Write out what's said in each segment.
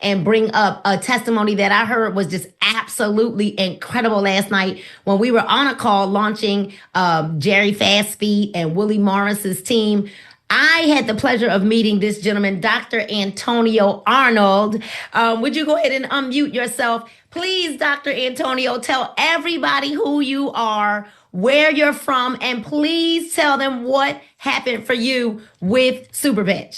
and bring up a testimony that I heard was just absolutely incredible last night when we were on a call launching Jerry Fast Feet and Willie Morris's team. I had the pleasure of meeting this gentleman, Dr. Antonio Arnold. Would you go ahead and unmute yourself? Please, Dr. Antonio, tell everybody who you are, where you're from, and please tell them what happened for you with Super Veg.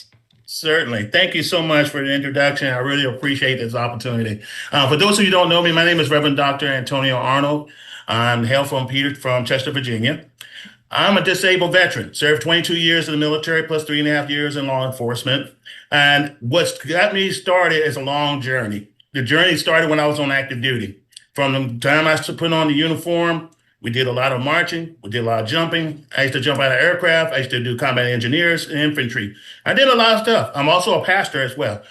Certainly. Thank you so much for the introduction. I really appreciate this opportunity. For those of you who don't know me, my name is Reverend Dr. Antonio Arnold. I'm hail from Chester, Virginia. I'm a disabled veteran, served 22 years in the military plus 3.5 years in law enforcement. And what's got me started is a long journey. The journey started when I was on active duty. From the time I put on the uniform, we did a lot of marching. We did a lot of jumping. I used to jump out of aircraft. I used to do combat engineers and infantry. I did a lot of stuff. I'm also a pastor as well.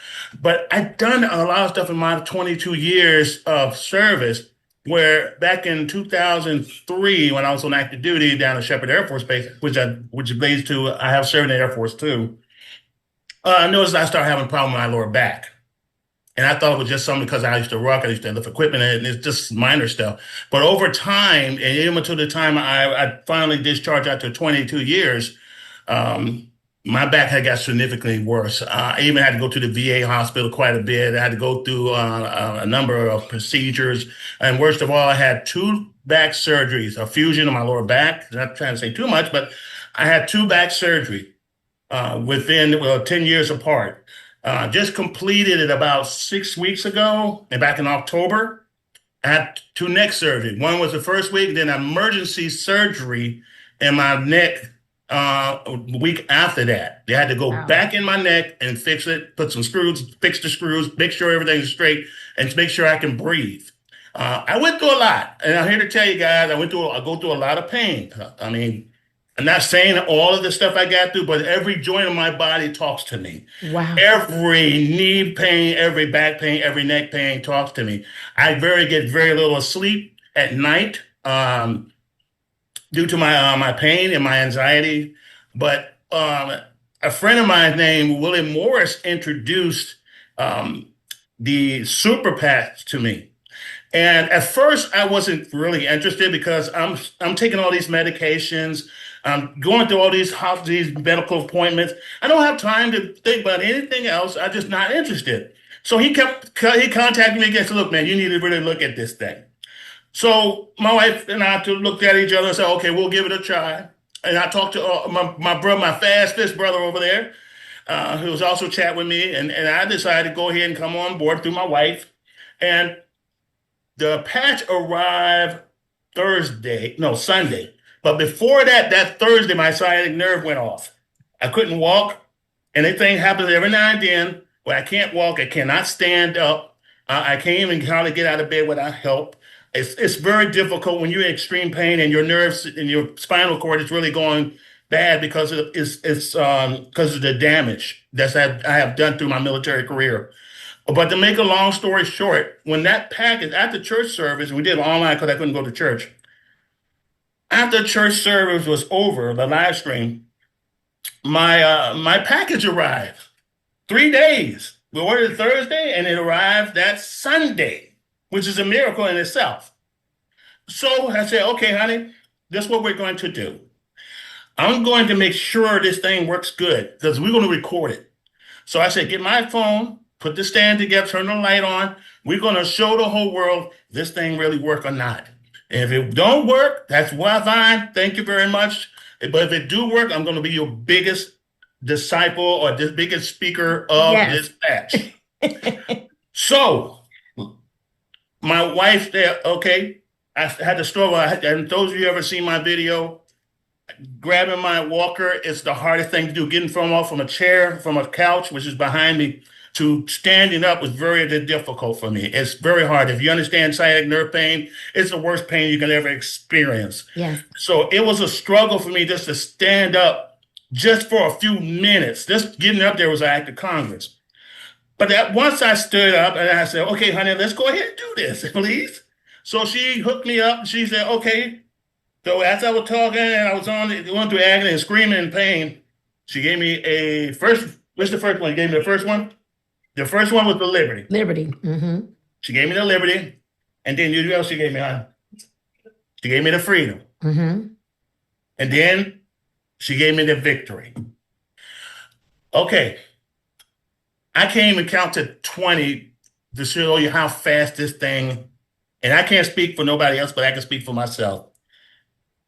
But I've done a lot of stuff in my 22 years of service, where back in 2003, when I was on active duty down at Shepherd Air Force Base, which leads to I have served in the Air Force too, I noticed I started having a problem with my lower back. And I thought it was just something because I used to rock, I used to lift equipment, and it's just minor stuff. But over time, and even until the time I finally discharged after 22 years, my back had got significantly worse. I even had to go to the VA hospital quite a bit. I had to go through a number of procedures. And worst of all, I had 2 back surgeries, a fusion of my lower back. Not trying to say too much, but I had 2 back surgery within 10 years apart. Just completed it about 6 weeks ago, and back in October, I had 2 neck surgery. One was the first week, then emergency surgery in my neck week after that. They had to go back in my neck and fix it, put some screws, fix the screws, make sure everything's straight, and make sure I can breathe. I went through a lot, and I'm here to tell you guys, I go through a lot of pain. I mean, I'm not saying all of the stuff I got through, but every joint of my body talks to me. Wow. Every knee pain, every back pain, every neck pain talks to me. I get very little sleep at night due to my pain and my anxiety. But a friend of mine named Willie Morris introduced the Super PAC to me. And at first, I wasn't really interested because I'm taking all these medications. I'm going through all these medical appointments. I don't have time to think about anything else. I'm just not interested. So he contacted me again and said, look, man, you need to really look at this thing. So my wife and I looked at each other and said, okay, we'll give it a try. And I talked to my brother, my fastest brother over there, who was also chatting with me. And I decided to go ahead and come on board through my wife. And the patch arrived Sunday. But before that Thursday, my sciatic nerve went off. I couldn't walk. Anything happens every now and then where I can't walk. I cannot stand up. I can't even hardly get out of bed without help. It's very difficult when you're in extreme pain and your nerves and your spinal cord is really going bad because of the damage that I have done through my military career. But to make a long story short, when that package after church service, we did it online because I couldn't go to church. After church service was over, the live stream, my package arrived. 3 days. We ordered Thursday, and it arrived that Sunday, which is a miracle in itself. So I said, okay, honey, this is what we're going to do. I'm going to make sure this thing works good because we're going to record it. So I said, get my phone, put the stand together, turn the light on. We're going to show the whole world this thing really work or not. And if it don't work, that's fine. Thank you very much. But if it do work, I'm going to be your biggest disciple or the biggest speaker of this batch. So my wife said, okay, I had to struggle. And those of you ever seen my video, grabbing my walker is the hardest thing to do. Getting from a chair, from a couch, which is behind me, to standing up was very difficult for me. It's very hard. If you understand sciatic nerve pain, it's the worst pain you can ever experience. Yes. So it was a struggle for me just to stand up just for a few minutes. Just getting up there was an act of Congress. But once I stood up and I said, okay, honey, let's go ahead and do this, please. So she hooked me up and she said, okay. So as I was talking and I was going through agony and screaming in pain, she gave me what's the first one? You gave me the first one? The first one was the liberty. Liberty. Mm-hmm. She gave me the liberty. And then you know what else she gave me, hon? She gave me the freedom. Mm-hmm. And then she gave me the victory. Okay. I can't even count to 20 to show you how fast this thing, and I can't speak for nobody else, but I can speak for myself.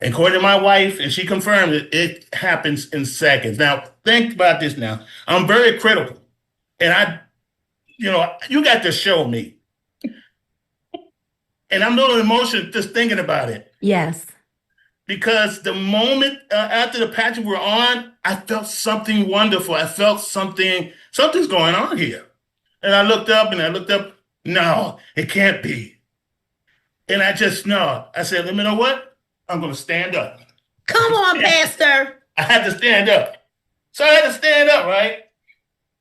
And according to my wife, and she confirmed it, it happens in seconds. Now, think about this now. I'm very critical. And you got to show me. And I'm a little emotional just thinking about it. Yes. Because the moment after the patch we were on, I felt something wonderful. I felt something's going on here. And I looked up. No, it can't be. And I said, let me know what? I'm going to stand up. Come on, Pastor. I had to stand up. So I had to stand up, right?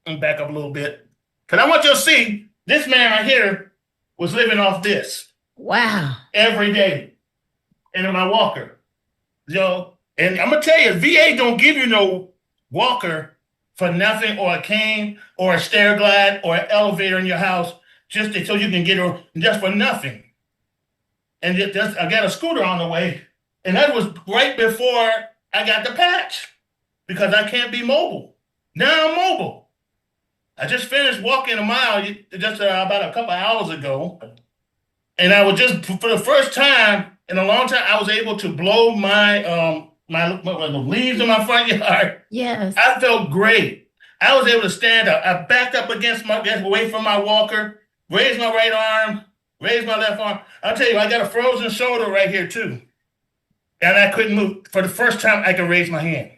And back up a little bit. Because I want you to see, this man right here was living off this. Wow. Every day. And in my walker. And I'm going to tell you, VA don't give you no walker for nothing, or a cane, or a stair glide, or an elevator in your house, so you can get her just for nothing. And I got a scooter on the way, and that was right before I got the patch, because I can't be mobile. Now I'm mobile. I just finished walking a mile just about a couple hours ago, and I was just, for the first time in a long time, I was able to blow my leaves in my front yard. Yes. I felt great. I was able to stand up. I backed up away from my walker, raised my right arm, raised my left arm. I'll tell you, I got a frozen shoulder right here too. And I couldn't move. For the first time, I can raise my hand.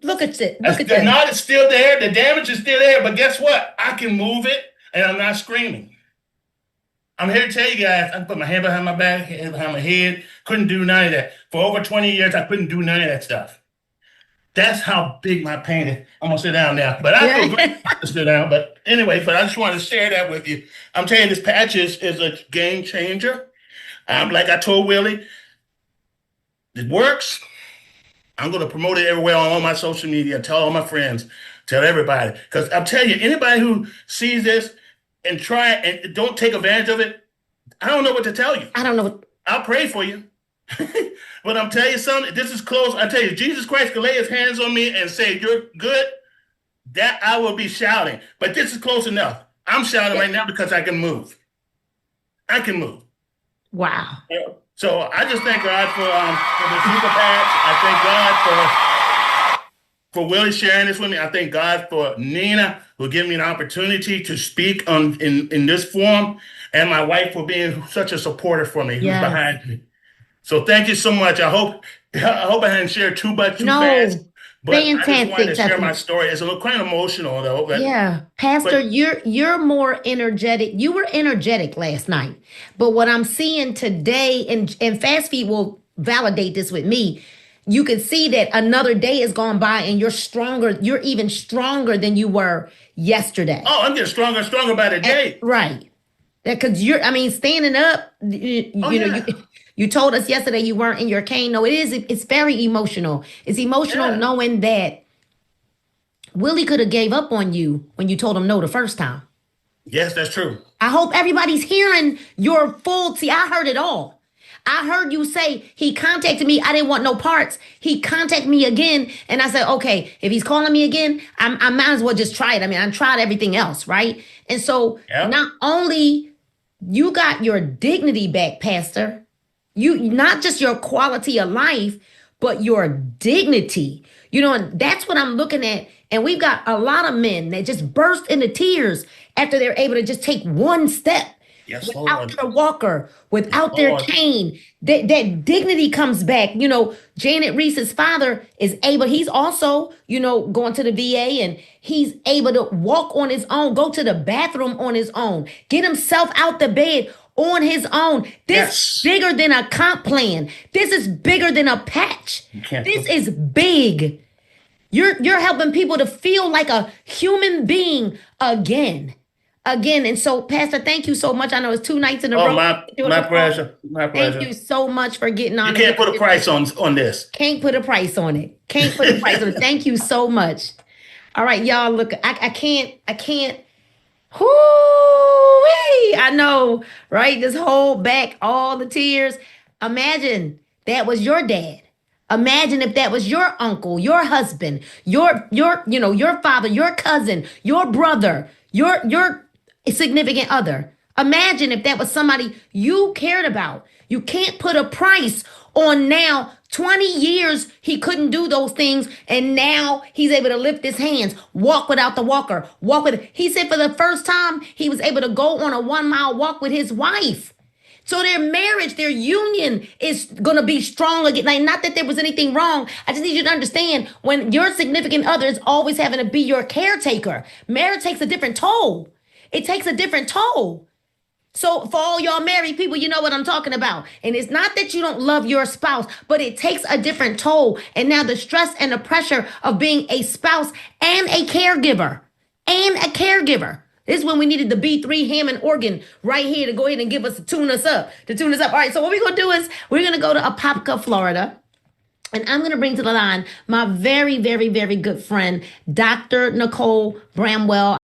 Look at it. The knot is still there. The damage is still there. But guess what? I can move it, and I'm not screaming. I'm here to tell you guys, I put my hand behind my back, hand behind my head. Couldn't do none of that. For over 20 years, I couldn't do none of that stuff. That's how big my pain is. I'm going to sit down now. But I feel great to sit down. But anyway, I just wanted to share that with you. I'm telling you, this patch is a game changer. Like I told Willie, it works. I'm going to promote it everywhere on all my social media, tell all my friends, tell everybody. Because I'm telling you, anybody who sees this and try it and don't take advantage of it, I don't know what to tell you. I don't know. I'll pray for you. But I'm telling you something, this is close. I tell you, Jesus Christ can lay his hands on me and say, you're good, that I will be shouting. But this is close enough. I'm shouting right now because I can move. I can move. Wow. So I just thank God for the super patch. I thank God for Willie sharing this with me. I thank God for Nina, who gave me an opportunity to speak in this forum, and my wife for being such a supporter for me, who's behind me. So thank you so much. I hope I hadn't shared too much too fast. But fantastic. I just wanted to share my story. It's a little kind of emotional though. Pastor, you're more energetic. You were energetic last night. But what I'm seeing today, and Fast Feed will validate this with me, you can see that another day has gone by and you're stronger. You're even stronger than you were yesterday. Oh, I'm getting stronger and stronger by the day. Right. Because standing up, you told us yesterday you weren't in your cane. No, it's very emotional. It's emotional knowing that Willie could have gave up on you when you told him no the first time. Yes, that's true. I hope everybody's hearing your full. See, I heard it all. I heard you say he contacted me. I didn't want no parts. He contacted me again. And I said, okay, if he's calling me again, I might as well just try it. I mean, I tried everything else, right? And so not only you got your dignity back, Pastor, you not just your quality of life, but your dignity. And that's what I'm looking at. And we've got a lot of men that just burst into tears after they're able to just take one step. Yes, without their walker, without their cane, that dignity comes back. Janet Reese's father is able, he's also, going to the VA, and he's able to walk on his own, go to the bathroom on his own, get himself out the bed on his own. This is bigger than a comp plan. This is bigger than a patch. This is big. You're helping people to feel like a human being again. And so, Pastor, thank you so much. I know it's 2 nights in a row. My pleasure. My pleasure. Thank you so much for getting on. You can't put a price on this. Can't put a price on it. Can't put a price on it. Thank you so much. All right, y'all. Look, I can't. Whoo-wee. I know, right? Just hold back all the tears. Imagine that was your dad. Imagine if that was your uncle, your husband, your father, your cousin, your brother, your significant other. Imagine if that was somebody you cared about. You can't put a price on now 20 years he couldn't do those things, and now he's able to lift his hands, walk without the walker, walk with. He said for the first time he was able to go on a 1 mile walk with his wife. So their marriage, their union is going to be strong again. Like, not that there was anything wrong. I just need you to understand, when your significant other is always having to be your caretaker, marriage takes a different toll. It takes a different toll. So for all y'all married people, you know what I'm talking about. And it's not that you don't love your spouse, but it takes a different toll. And now the stress and the pressure of being a spouse and a caregiver, This is when we needed the B3 Hammond organ right here to go ahead and give us, to tune us up. All right, so what we're going to do is we're going to go to Apopka, Florida. And I'm going to bring to the line my very, very, very good friend, Dr. Nicole Bramwell.